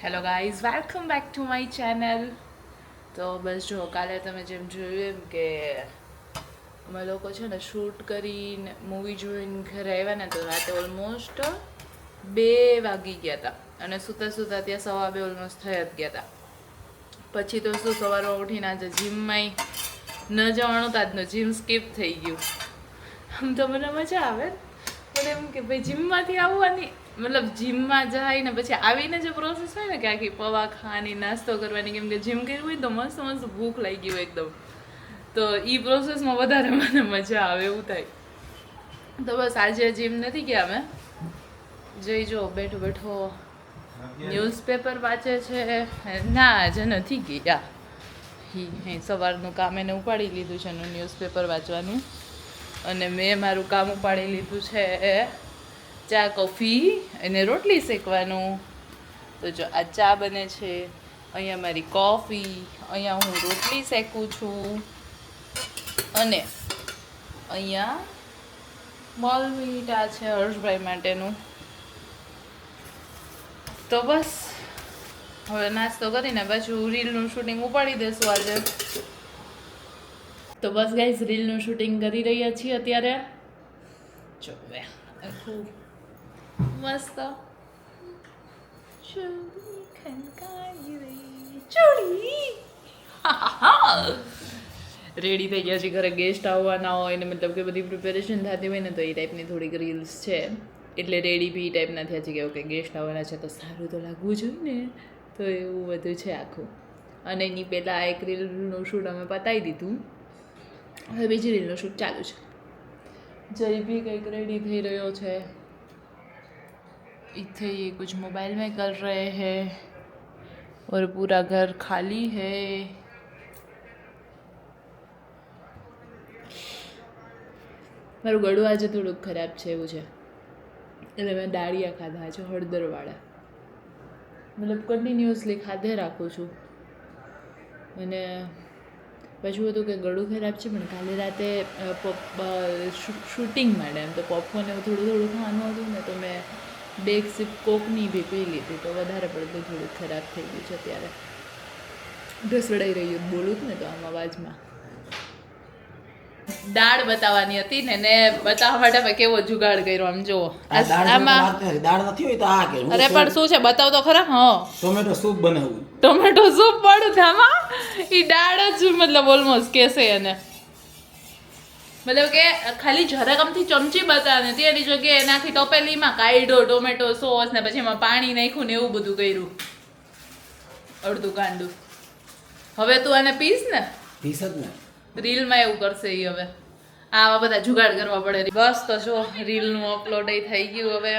Hello guys, welcome back to my channel. તો બસ જો કાલે તમે જેમ જોયું એમ કે અમે લોકો છે ને શૂટ કરીને મૂવી જોઈને ઘરે આવ્યા ને તો રાતે ઓલમોસ્ટ 2 વાગી ગયા હતા અને સૂતા સૂતા ત્યાં 2:15 ઓલમોસ્ટ થઈ જ ગયા હતા. પછી તો શું સવારે ઉઠીને આજે જીમમાં ન જવાનું તો આજનું જીમ સ્કીપ થઈ ગયું. આમ તો મને મજા આવે પણ એમ કે ભાઈ જીમમાંથી આવવાની મતલબ જીમમાં જાય ને પછી આવીને જે પ્રોસેસ હોય ને કે આખી પૌવા ખાવાની નાસ્તો કરવાની, કેમ કે જીમ કર્યું હોય તો મસ્ત મસ્ત ભૂખ લાગી હોય એકદમ, તો એ પ્રોસેસમાં વધારે મને મજા આવે એવું થાય. તો બસ આજે જીમ નથી ગયા અમે, જઈ જો બેઠો બેઠો ન્યૂઝપેપર વાંચે છે. ના આજે નથી ગયા, સવારનું કામ એને ઉપાડી લીધું છે એનું ન્યૂઝપેપર વાંચવાનું, અને મેં મારું કામ ઉપાડી લીધું છે ચા કોફી અને રોટલી શેકવાનું. તો જો આ ચા બને છે, અહીંયા મારી કોફી, અહીંયા હું રોટલી શેકું છું, અને અહીંયા મોલમીટ આ છે હર્ષભાઈ માટેનું. તો બસ હવે નાસ્તો કરીને પાછું રીલનું શૂટિંગ ઉપાડી દેશું આજે. તો બસ ગાઈઝ રીલનું શૂટિંગ કરી રહ્યા છીએ અત્યારે. જો હવે આખું મસ્ત રેડી થઈ ગયા છે. ઘરે ગેસ્ટ આવવાના હોય ને મતલબ કે બધી પ્રિપેરેશન થતી હોય ને તો એ ટાઈપની થોડીક રીલ્સ છે, એટલે રેડી બી ટાઈપના થયા છે કે ઓકે ગેસ્ટ આવવાના છે તો સારું તો લાગવું જોઈએ ને, તો એવું બધું છે આખું. અને એની પહેલાં એક રીલનું શૂટ અમે પતાવી દીધું, હવે બીજી રીલનું શૂટ ચાલુ છે. जय भी કંઈક રેડી થઈ રહ્યો છે. इथे ये कुछ मोबाइल में कर रहे हैं और पूरा घर खाली है. મારું ગળું આજે થોડુંક ખરાબ છે એવું છે, એટલે મેં દાળિયા ખાધા છે હળદરવાળા, મતલબ કન્ટિન્યુઅસલી ખાધે રાખું છું. અને પછી હતું કે ગળું ખરાબ છે, પણ કાલે રાતે શૂટિંગ માટે એમ તો પોપકોર્ન એવું થોડું થોડું ખાવાનું હતું ને, તો મેં 2 સિપ કોકની બી પી લીધી, તો વધારે પડતું થોડુંક ખરાબ થઈ ગયું છે અત્યારે. ઢસડાઈ રહ્યું બોલું ને તો આમ અવાજમાં. દાળ બતાવવાની હતી ને બતાવવા માટે મેં કેવો જુગાડ કર્યો આમ જુઓ. આમાં દાળ નથી હોય તો આ કે અરે પણ શું છે બતાવ તો ખરા. હા, ટોમેટો સૂપ બનાવવું. ટોમેટો સૂપ પડું થામાં એ દાળ જ મતલબ ઓલમોસ્ટ કેસે, એને મતલબ કે ખાલી જરાક આમથી ચમચી બતાવે હતી, એની જગ્યાએ એનાથી તપેલીમાં કાઢ્યો ટોમેટો સોસ ને પછી એમાં પાણી નાખ્યું ને એવું બધું કર્યું અડધું કાંડું. હવે તું આને પીસ ને રીલમાં એવું કરશે એ. હવે આવા બધા જુગાડ કરવા પડે. બસ તો જો રીલનું અપલોડ થઈ ગયું, હવે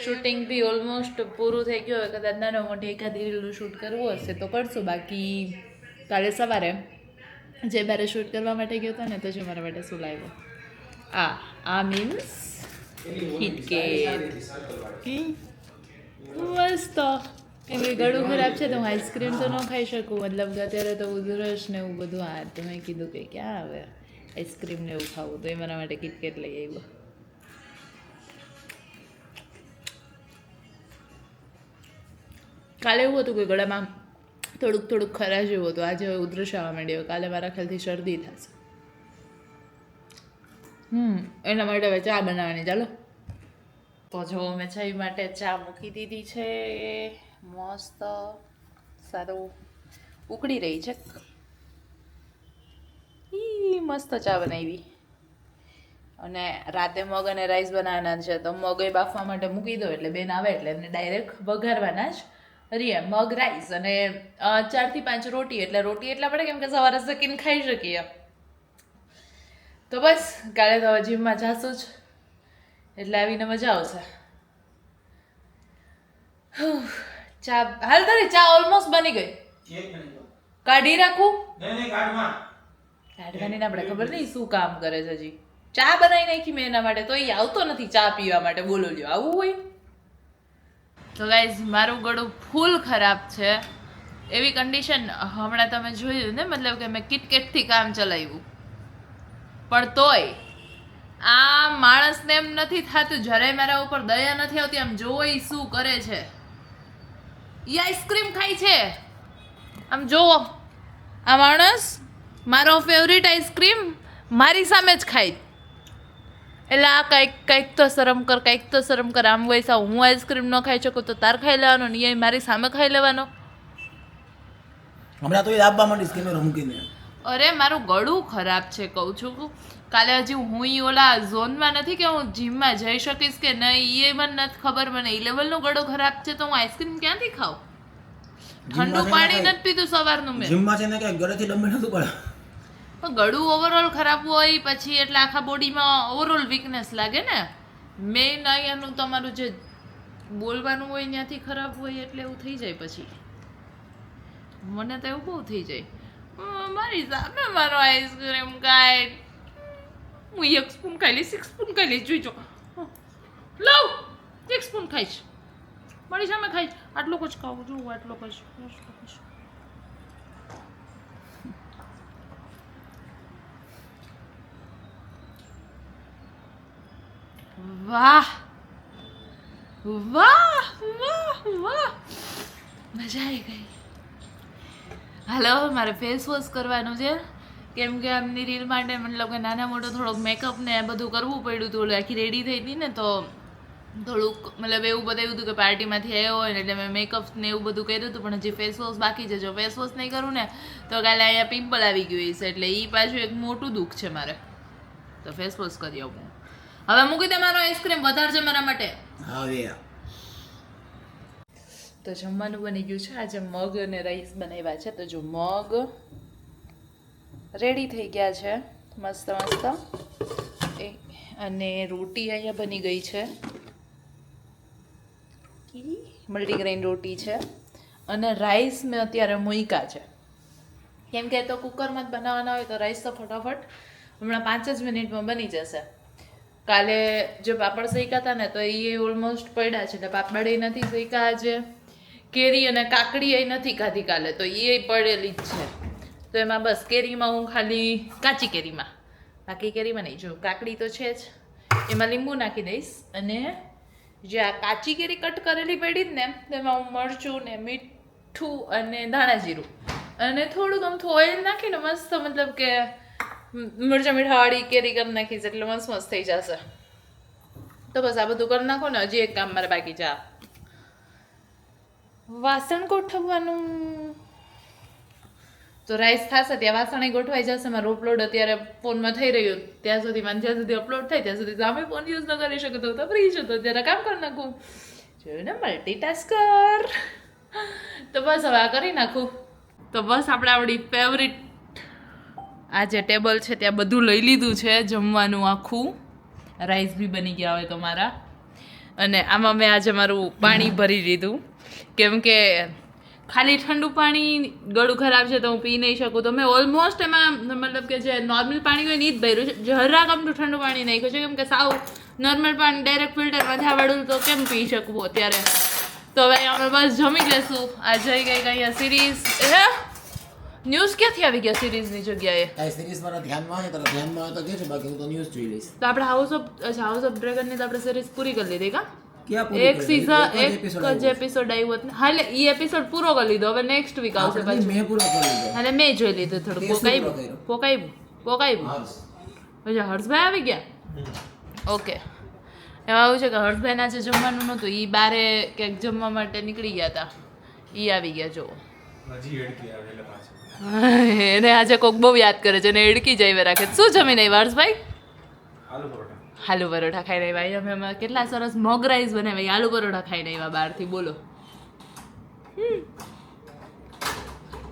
શૂટિંગ બી ઓલમોસ્ટ પૂરું થઈ ગયું. હવે કદાચ નાનો મોટી એકાદી રીલનું શૂટ કરવું હશે તો કરશું, બાકી કાલે સવારે જે બારે શૂટ કરવા માટે ગયો હતો ને તો જે મારા માટે શું લાવ્યો આ મીન્સ કિટકેટ મસ્ત. કેમ કે ગળું ખરાબ છે તો હું આઈસ્ક્રીમ તો ન ખાઈ શકું, મતલબ કે અત્યારે તો ઉધરસ ને એવું બધું. હા તો મેં કીધું કે ક્યાં આવે આઈસ્ક્રીમ ને એવું ખાવું, તો એ મારા માટે કિટકેટ લઈ આવ્યો. કાલે એવું હતું કે ગળામાં થોડુંક ખરા જેવું હતું, આજે હવે ઉધરસ આવવા માંડ્યો. કાલે મારા ખ્યાલથી શરદી થશે. એના માટે હવે ચા બનાવવાની. ચાલો તો જો મેં ચા માટે ચા મૂકી દીધી છે, મસ્ત સારું ઉકળી રહી છે. મસ્ત ચા બનાવી. અને રાતે મગ અને રાઈસ બનાવવાના છે, તો મગ એ બાફવા માટે મૂકી દો એટલે બેન આવે એટલે એમને ડાયરેક્ટ વઘારવાના જ રીએ. મગ રાઈસ અને 4 થી 5 રોટી, એટલે રોટી એટલા પડે કેમ કે સવારે શેકીને ખાઈ શકીએ. તો બસ કાલે તો જીમમાં જાશું જ, એટલે આવીને મજા આવશે. ચા હાલ તારી ચા ઓલમોસ્ટ બની ગઈ. કાઢી રાખું? કાઢવાની ને આપણે ખબર નહીં શું કામ કરે છે. હજી ચા બનાવી નાખી મેં એના માટે, તો એ આવતો નથી ચા પીવા માટે. બોલો લ્યો આવું હોય? તો ગાઈઝ મારું ગળું ફૂલ ખરાબ છે, એવી કન્ડિશન. હમણાં તમે જોયું ને, મતલબ કે મેં કિટકેટથી કામ ચલાવ્યું, પણ તોય આ માણસને એમ નથી થતું, જરાય મારા ઉપર દયા નથી આવતી. આમ જોઈ શું કરે છે. એ આઈસ્ક્રીમ ખાય છે. આમ જોવો, આ માણસ મારો ફેવરિટ આઈસ્ક્રીમ મારી સામે જ ખાય. એટલે આ કંઈક તો શરમ કર, કંઈક તો શરમ કર. આમ વૈસા હું આઈસ્ક્રીમ ન ખાઈ શકું તો તાર ખાઈ લેવાનો ને એ મારી સામે ખાઈ લેવાનો. હમણાં તો એ આપવા માંડીશ કેમેરો મૂકીને. અરે મારું ગળું ખરાબ છે કહું છું. કાલે હજી હું ઓલા ઝોનમાં નથી કે હું જીમમાં જઈ શકીશ કે નહીં એ મને નથી ખબર. મને એ લેવલનું ગળું ખરાબ છે તો હું આઈસ્ક્રીમ ક્યાંથી ખાઉં? ઠંડુ પાણી નથી પીધું સવારનું મેં. જીમમાં છે ને કે ઘરેથી ડમ્બે નતું પડે. પણ ગળું ઓવરઓલ ખરાબ હોય પછી એટલે આખા બોડીમાં ઓવરઓલ વીકનેસ લાગે ને. મેઇન અહીંયાનું તમારું જે બોલવાનું હોય ત્યાંથી ખરાબ હોય એટલે એવું થઈ જાય પછી. મને તો એવું બહુ થઈ જાય. મારી સામે મારો આઈસ્ક્રીમ ખાય. હું 1 સ્પૂન ખાઈ લઈશ, 1 સ્પૂન ખાઈ લઈશ. જોઈજો લવ 1 સ્પૂન ખાઈશ, મારી સામે ખાઈશ. આટલો જ ખાવું જોવું, આટલો જ. વાહ વાહ વાહ વાહ, મજા આવી ગઈ. હાલો, મારે ફેસ વોશ કરવાનું છે કેમ કે આમની રીલ માટે મતલબ કે નાના મોટો થોડોક મેકઅપ ને બધું કરવું પડ્યું હતું. આખી રેડી થઈ હતી ને તો થોડુંક મતલબ એવું બતાવ્યું હતું કે પાર્ટીમાંથી આવ્યો હોય ને એટલે મેં મેકઅપ ને એવું બધું કર્યું હતું. પણ હજી ફેસ વોશ બાકી છે. જો ફેસ વોશ નહીં કરું ને તો કાલે અહીંયા પિમ્પલ આવી ગયું છે એટલે એ પાછું એક મોટું દુઃખ છે મારે. તો ફેસ વોશ કરી આવું. હવે મૂકી દે મારો આઈસ્ક્રીમ, વધારે છે મારા માટે. હવે તો જમવાનું બની ગયું છે. આજે મગ અને રાઈસ બનાવ્યા છે. તો જો મગ રેડી થઈ ગયા છે મસ્ત મસ્ત. અને રોટી અહીંયા બની ગઈ છે, મલ્ટીગ્રેન રોટી છે. અને રાઈસ મેં અત્યારે મૂક્યા છે કેમ કે તો કુકરમાં જ બનાવવાના હોય તો રાઈસ તો ફટાફટ હમણાં 5 જ મિનિટમાં બની જશે. કાલે જે પાપડ શેક્યા હતા ને તો એ ઓલમોસ્ટ પડ્યા છે એટલે પાપડ એ નથી શેક્યા આજે. કેરી અને કાકડી એ નથી ખાધી કાલે તો એ પડેલી જ છે. તો એમાં બસ કેરીમાં હું ખાલી કાચી કેરીમાં, બાકી કેરીમાં નહીં. જો કાકડી તો છે જ, એમાં લીંબુ નાખી દઈશ. અને જે આ કાચી કેરી કટ કરેલી પડી જ ને તેમાં હું મરચું ને મીઠું અને ધાણા જીરું અને થોડુંક અમથું ઓઇલ નાખીને મસ્ત મતલબ કે મરચાં મીઠાવાળી કેરી કરી નાખીશ એટલે મસ્ત મસ્ત થઈ જશે. તો બસ આ બધું કરી નાખો ને. હજી એક કામ મારે બાકી છે, વાસણ ગોઠવવાનું. તો રાઈસ થશે ત્યાં વાસણ ગોઠવાઈ જશે. મારો અપલોડ અત્યારે ફોનમાં થઈ રહ્યું ત્યાં સુધીમાં, જ્યાં સુધી અપલોડ થાય ત્યાં સુધી સામે ફોન યુઝ ન કરી શકો તો ફ્રી છો તો ત્યારે કામ કરી નાખું. જોયું ને, મલ્ટીટાસ્કર. તો બસ હવે આ કરી નાખું. તો બસ આપણે આપણી ફેવરિટ આ જે ટેબલ છે ત્યાં બધું લઈ લીધું છે જમવાનું આખું. રાઈસ બી બની ગયા હોય તો મારા. અને આમાં મેં આજે મારું પાણી ભરી લીધું કેમ કે ખાલી ઠંડુ પાણી ગળું ખરાબ છે તો હું પી નહીં શકું. તો મેં ઓલમોસ્ટ એમાં મતલબ કે જે નોર્મલ પાણી હોય ને એ જ ભર્યું છે. જરાક આમ ઠંડુ પાણી નાખ્યું છે કેમ કે સાવ નોર્મલ પાણી ડાયરેક્ટ ફિલ્ટરમાં થવાળું તો કેમ પી શકવું અત્યારે. તો હવે અમે બસ જમી લેશું. આ જઈ ગઈ અહીંયા સિરીઝ. ન્યૂઝ ક્યાંથી આવી ગયા સિરીઝની જગ્યાએ? આ સિરીઝ મારા ધ્યાનમાં છે, તારા ધ્યાનમાં હોય તો કે છે, બાકી હું તો ન્યૂઝ જોઈ લઈશ. તો આપણે હાઉસ ઓફ ડ્રેગનની તો આપણે સિરીઝ પૂરી કરી લીધી કા? ક્યાં પૂરી એક કરી? સીઝન એક જ એક જ એપિસોડ આવ્યો હતો. હા એટલે એ એપિસોડ પૂરો કરી લીધો. હવે નેક્સ્ટ વીક આવશે આપણે પાછું. મેં પૂરો કરી લીધો. અને મેં જોઈ લીધું થોડું. તે શું પૂરો કર્યો? પોકાયું. હર્ષ. પછી હર્ષભાઈ આવી ગયા. ઓકે. એમાં એવું છે કે હર્ષભાઈને આજે જમવાનું નહોતું. એ બારે ક્યાંક જમવા માટે નીકળી ગયા હતા. એ આવી ગયા જો. હજી એડકી આવે એટલે પાછું. એને આજે કોક બહુ યાદ કરે છે અને એડકી જાય રાખે. શું જમીને આવ્યા હર્ષભાઈ? આલુ પરોઠા. આલુ પરોઠા ખાઈને આવ્યા. અમે એમાં કેટલા સરસ મગ રાઈસ બનાવ્યા. આલુ પરોઠા ખાઈને આવ્યા બહારથી. બોલો.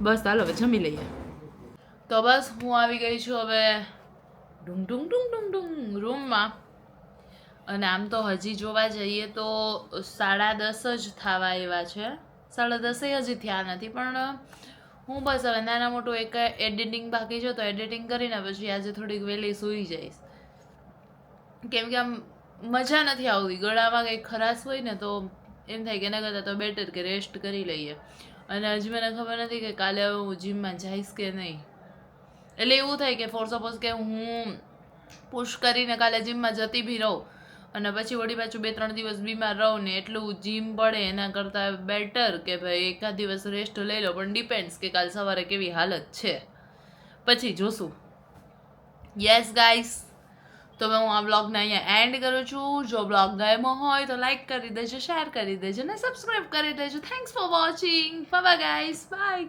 બસ ચાલો હવે જમી લઈએ. તો બસ હું આવી ગઈ છું હવે ડુંગ ડુંગ ડુંગ ડુંગ ડુંગ રૂમમાં. અને આમ તો હજી જોવા જઈએ તો 10:30 જ થવા આવ્યા છે. 10:30 હજી થયા નથી પણ હું બસ હવે નાના મોટું એક એડિટિંગ બાકી છે તો એડિટિંગ કરીને પછી આજે થોડીક વહેલી સૂઈ જઈશ. કેમ કે આમ મજા નથી આવતી. ગળામાં કંઈક ખરાશ હોય ને તો એમ થાય કે એના કરતાં તો બેટર કે રેસ્ટ કરી લઈએ. અને હજી મને ખબર નથી કે કાલે હું જીમમાં જઈશ કે નહીં. એટલે એવું થાય કે ફોર સપોઝ કે હું પુશ કરીને કાલે જીમમાં જતી બી રહું અને પછી વળી પાછું 2-3 દિવસ બીમાર રહો ને એટલું જીમ પડે એના કરતાં બેટર કે ભાઈ એકાદ દિવસ રેસ્ટ લઈ લો. પણ ડિપેન્ડ્સ કે કાલ સવારે કેવી હાલત છે, પછી જોશું. યસ ગાઈસ, તો હું આ બ્લોગને અહીંયા એન્ડ કરું છું. જો બ્લોગ ગમ્યો હોય તો લાઈક કરી દેજો, શેર કરી દેજો ને સબસ્ક્રાઈબ કરી દેજો. Thanks for watching. Bye guys, by.